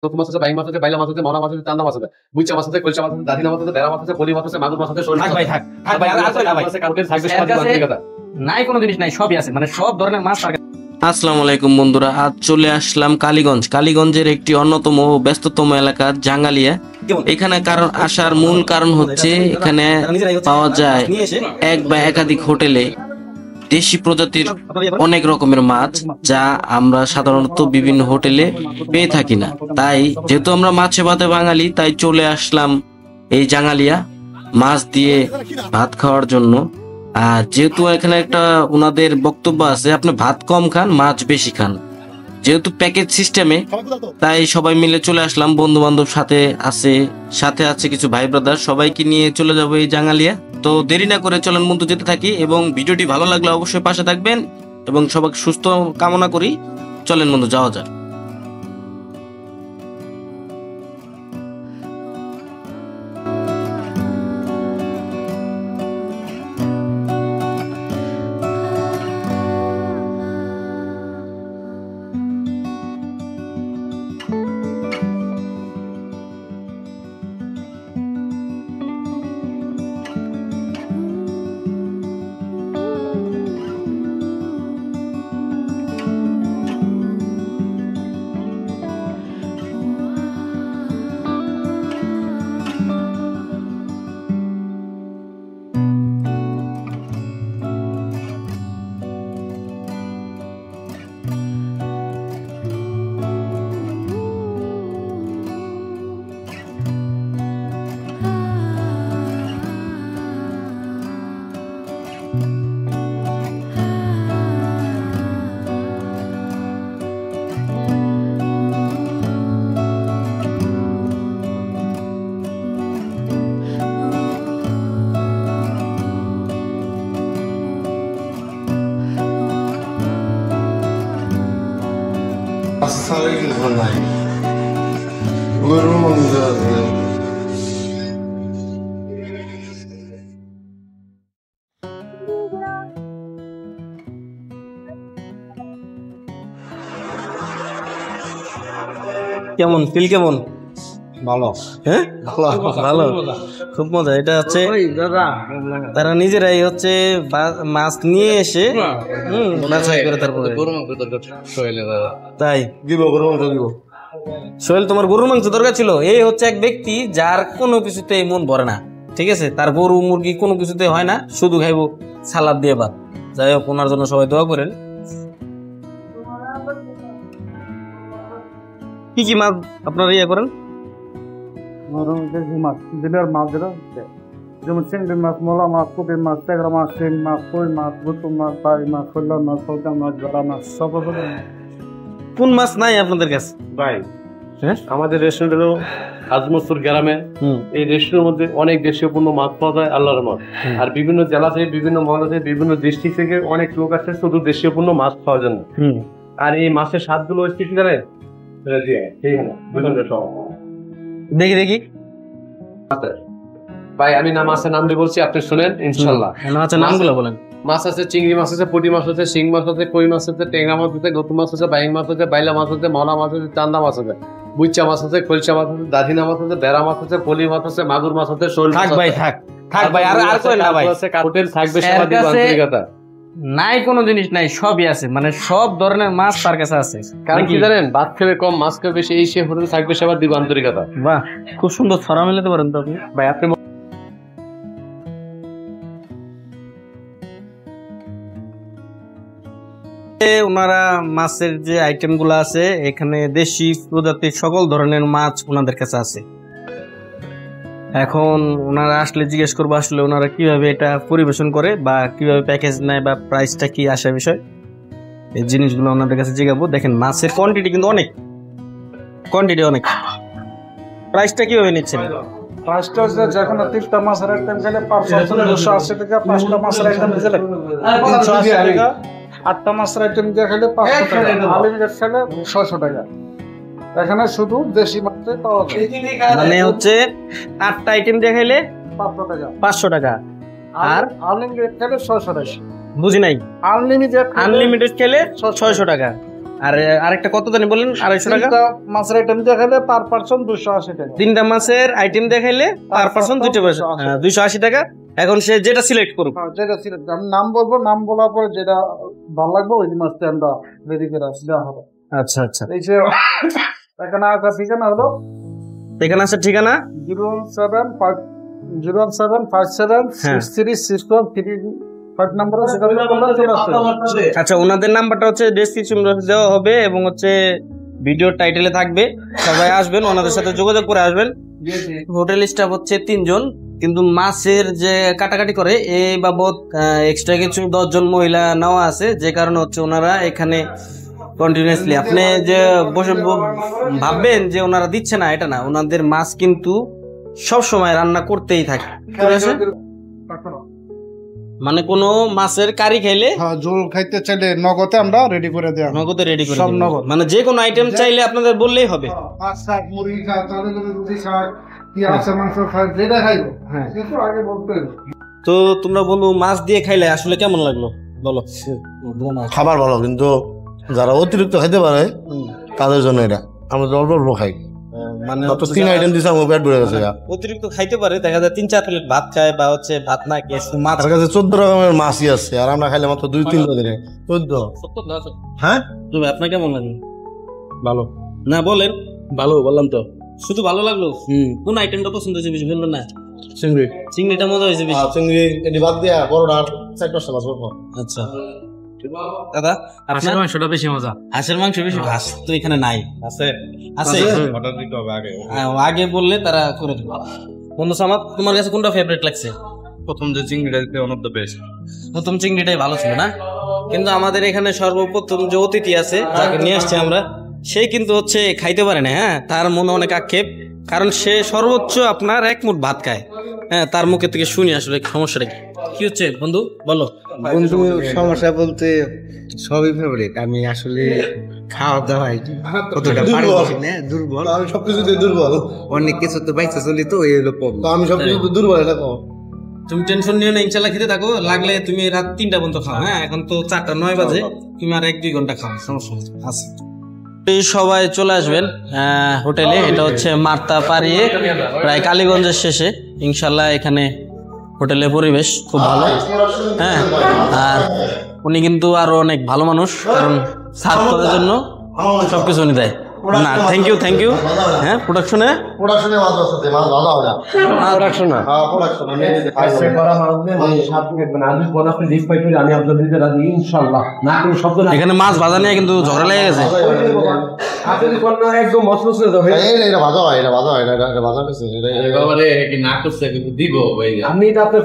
মাছ আছে, বাইং মাছ আছে, বাইলা মাছ আছে, মরা মাছ আছে, চান্দা মাছ আছে, বুইচা মাছ আছে, কলসা মাছ আছে, দাদিনা মাছ আছে, বেড়া মাছ আছে, পলি মাছ আছে, মাগুর মাছ আছে, শোল মাছ আছে। কালকে থাকবে সাথে নাই কোনো জিনিস নাই, সবই আছে, মানে সব ধরনের মাছ। আসসালামু আলাইকুম বন্ধুরা, আজ চলে আসলাম কালীগঞ্জের একটি অন্যতম ও ব্যস্ততম এলাকা জাঙ্গালিয়া। এখানে আসার মূল কারণ হচ্ছে এখানে পাওয়া যায় এক বা একাধিক হোটেলে দেশি প্রজাতির অনেক রকমের মাছ, যা আমরা সাধারণত বিভিন্ন হোটেলে পেয়ে থাকি না। তাই যেহেতু আমরা মাছে ভাতে বাঙালি, তাই চলে আসলাম এই জাঙ্গালিয়া মাছ দিয়ে ভাত খাওয়ার জন্য। আর যেহেতু এখানে একটা ওনাদের বক্তব্য আছে, আপনি ভাত কম খান, মাছ বেশি খান, যেহেতু প্যাকেজ সিস্টেমে, তাই সবাই মিলে চলে আসলাম। বন্ধু বান্ধব সাথে আছে কিছু ভাই ব্রাদার, সবাইকে নিয়ে চলে যাবো এই জাঙ্গালিয়া। তো দেরি না করে চলেন বন্ধু, যেতে থাকি। এবং ভিডিওটি ভালো লাগলে অবশ্যই পাশে থাকবেন এবং সবাইকে সুস্থ কামনা করি। চলেন বন্ধু, যাওয়া যাক। কেমন ফিল, কেমন? ভালো, হ্যাঁ ভালো, খুব মজা। এটা হচ্ছে তারা নিজেরাই হচ্ছে মাছ নিয়ে এসে বাছাই করে তারপরে তাই দিব। সোহেল, তোমার গরুর মাংস দরকার ছিল। এই হচ্ছে এক ব্যক্তি যার কোনো কিছুতে মন ভরে না, ঠিক আছে? তার গরু মুরগি কোনো কিছুতে হয় না, শুধু খাইবো সালাদ দিয়ে ভাত। যাই হোক, ওনার জন্য সবাই দোয়া করেন। কি কি মাছ আপনারা ইয়ে করেন? মাছ, দিনের মাছ যেমন চিংড়ি মাছ, মোলা মাছ, পুঁটি মাছ, ট্যাংরা মাছ, শিং মাছ, কই মাছ, গুতু মাছ, বাই মাছ, শৈলার মাছ, সলকা মাছ, গলা মাছ, সব রকমের। কোন মাছ নাই আপনাদের কাছে? ভাই আমাদের রেস্টুরেন্ট হলো আজমতপুর গ্রামে। এই রেস্টুরেন্টের মধ্যে অনেক দেশীয় পণ্য মাছ পাওয়া যায় আল্লাহর রহমত। আর বিভিন্ন জেলা থেকে, বিভিন্ন মহল থেকে, বিভিন্ন ডিস্ট্রিক্ট থেকে অনেক লোক আসে শুধু দেশীয় পণ্য মাছ খাওয়ার জন্য। আর এই মাছের স্বাদগুলো কি জানেন? দেখি ভাই, আমি মাছের নাম দিয়ে বলছি, আপনি শুনেন ইনশাল্লাহ। মাছের নামগুলো বলেন। মাছ আছে চিংড়ি মাছ আছে, পুঁটি মাছ আছে, শিং মাছ আছে, কই মাছ আছে, ট্যাংরা মাছ আছে, গতু মাছ আছে, বাইং মাছ আছে, বাইলা মাছ আছে, মরা মাছ আছে, চান্দা মাছ আছে, বুইচা মাছ আছে, কলসা মাছ আছে, দাদিনা মাছ আছে, বেড়া মাছ আছে, পলি মাছ আছে, মাগুর মাছ আছে, শোল মাছ আছে। থাক ভাই, আর কই না ভাই, হোটেল থাকবে সেবা দিব আন্তরিকতা। নাই কোনো জিনিস নাই, সবই আছে, মানে সব ধরনের মাছ তার কাছে আছে। কারণ কি জানেন, ভাত খেলে কম, মাছ খেলে বেশি, এই সে হোটেল থাকবে সেবা দিব আন্তরিকতা। বাহ, খুব সুন্দর ছড়া মিলাতে পারেন তো আপনি ভাই। আপনি ওনারা মাছের যে আইটেম গুলো আছে, এখানে দেশি প্রজাতির সকল ধরনের মাছ ওনাদের কাছে আছে। এখন ওনারা আসলে জিজ্ঞেস করবো আসলে ওনারা কিভাবে এটা পরিবেশন করে বা কিভাবে প্যাকেজ নেয় বা প্রাইসটা কি আসে বিষয়, এই জিনিসগুলো ওনাদের কাছে জিজ্ঞাবো। দেখেন, মাছের কোয়ান্টিটি কিন্তু অনেক, প্রাইসটা কিভাবে নিচ্ছেন? পাঁচটা হচ্ছে যখন 3টা মাছের আইটেম গেলে পার পার্সন 280 টাকা, 5টা মাছের আইটেম গেলে 380 টাকা, 8টা মাছের আইটেম দিয়ে খেলে 500 টাকা, আনলিমিটেড খেলে 600 টাকা। এখানে শুধু দেশি মাছই পাওয়া যায়। মানে হচ্ছে 8টা আইটেম দিয়ে খেলে 500 টাকা, আর আনলিমিটেড খেলে 600 টাকা। বুঝি নাই, আনলিমিটেড খেলে 600 টাকা। আর আরেকটা কত জানি বললেন 250 টাকা। তিনটা মাছের আইটেম দেখালে পার পার্সন 280 টাকা। 3টা মাছের আইটেম দেখাইলে পার পারসন 280 টাকা। এখন সে যেটা সিলেক্ট করুক। হ্যাঁ, যেটা ছিল আমি নাম বলবো, নাম বলার পর যেটা ভালো লাগবে ওই মাছটা আমরা রেডি করে দেওয়া হবে। আচ্ছা আচ্ছা, এই যে এখানে আসার ঠিকানা হলো এখানে আসার ঠিকানা 07557636135 নম্বরে সেখানে চলে আসবে। আচ্ছা, ওনাদের নাম্বারটা হচ্ছে ডেসক্রিপশন দেওয়া হবে এবং হচ্ছে ভিডিওর টাইটেলে থাকবে। সবাই আসবেন, ওনাদের সাথে যোগাযোগ করে আসবেন। হোটেল স্টাফ হচ্ছে 3 জন, কিন্তু মাছের যে কাটাকাটি করে এই বাবদ এক্সট্রা কিছু 10 জন মহিলা নেওয়া আছে, যে কারণে হচ্ছে ওনারা এখানে কন্টিনিউয়াসলি, আপনি যে বসে ভাববেন যে ওনারা দিচ্ছে না, এটা না, ওনাদের মাছ কিন্তু সব সময় রান্না করতেই থাকে। ঠিক আছে, মানে কোনো মাছের কারি খাইলে হ্যাঁ, ঝোল খাইতে চাইলে নগদে আমরা রেডি করে দেওয়া হবে। নগদে রেডি করে সব দিবেন। নগদ। মানে যে কোনো আইটেম চাইলে আপনাদের বললেই হবে। মাছ শাক, মুরগি শাক, তাহলে রুটি শাক, কি আছে মাংস শাক, যেটা খাইবো। হ্যাঁ। কিন্তু আগে বলতে হবে। তো তোমরা বন্ধু মাছ দিয়ে খাইলে আসলে কেমন লাগলো বলো? খাবার ভালো, কিন্তু যারা অতিরিক্ত খাইতে পারে তাদের জন্য এটা। আমরা তো অল্প অল্প খাই, মানে মাত্র 3 আইটেম দিছে আমার পেট ভরে গেছে। অতিরিক্ত খাইতে পারে, দেখা যায় 3-4 প্লেট ভাত খায় বা হচ্ছে ভাত না খেয়ে শুধু মাছ। তার কাছে 14 রকমের মাছই আছে, আর আমরা খাইলে মাত্র 2-3 দিনে 14। হ্যাঁ, তুমি আপনার কেমন লাগলো? ভালো না বলেন। ভালো বললাম তো। শুধু ভালো লাগলো? কোন আইটেমটা পছন্দ হয়েছে বেশি? বললো না চিংড়ি। চিংড়িটা মজা হয়েছে বেশি। চিংড়ি এটি বাদ দিয়া বড়টা আর 4-5টা মাছ বলবো। আচ্ছা দাদা, আপনার মাংসটা বেশি মজা। হাঁসের মাংস বেশি। হাঁস তো এখানে নাই। আছে আছে? অর্ডার দিতে হবে আগে। আগে বললে তারা করে দেবে। বন্ধু সামাদ, তোমার কাছে কোনটা ফেভারিট লাগছে? প্রথম যে চিংড়িটা ওয়ান অফ দ্য বেস্ট। প্রথম চিংড়িটাই ভালো ছিল না? কিন্তু আমাদের এখানে সর্বপ্রথম যে অতিথি আছে, যাকে নিয়ে আসছে আমরা, সে কিন্তু হচ্ছে খাইতে পারে না। হ্যাঁ, তার মনে অনেক আক্ষেপ, কারণ সে সর্বোচ্চ আপনার 1 মুঠ ভাত খায়। হ্যাঁ, তার মুখে থেকে শুনি আসলে সমস্যাটা কি হচ্ছে। বন্ধু বলো। বন্ধু, সমস্যা বলতে সবই ফেভারিট। আমি আসলে খাওয়া দাওয়াই কতটা পারছি না, দুর্বল। আমি সবকিছুতে দুর্বল, অনেক কিছু তো বাইচা চলি, তো এই হলো প্রবলেম। তো আমি সবকিছুতে দুর্বল। এটা কম। তুমি টেনশন নিও না, ইনশাল্লাহ খেতে থাকো। লাগলে তুমি রাত 3টা পর্যন্ত খাও। হ্যাঁ, এখন তো 4টা 9 বাজে, তুমি আর 1-2 ঘন্টা খাও, সমস্যা নেই। আচ্ছা, সবাই চলে আসবেন হোটেলে। এটা হচ্ছে মার্তা পাড়িয়ে প্রায় কালীগঞ্জের শেষে। ইনশাল্লাহ এখানে হোটেলের পরিবেশ খুব ভালো। হ্যাঁ, আর উনি কিন্তু আরো অনেক ভালো মানুষ, কারণ সার্ভ করার জন্য সবকিছু উনি দেয়। না, থ্যাংক ইউ। হ্যাঁ, প্রোডাকশনে মাছ আছে, মাছ ভালো হবে। প্রোডাকশন না। হ্যাঁ, প্রোডাকশন আমি আজকে করা মাছ দিয়ে মানে স্বাদ দেখবেন। আমি আপনি ডিপ পাইতে আমি আপনাদের দিতে রাজি ইনশাআল্লাহ। না কোনো শব্দ না। এখানে মাছ ভাজা নিয়ে কিন্তু ঝগড়া লেগে গেছে। আপনি কোন একদম মসমসে হবে। এটা ভালো হয়, এটা ভালো হয়, এটা ভালো হয়েছে। এবারে কি না করছে দিব ভাই। আপনি এটা আপনার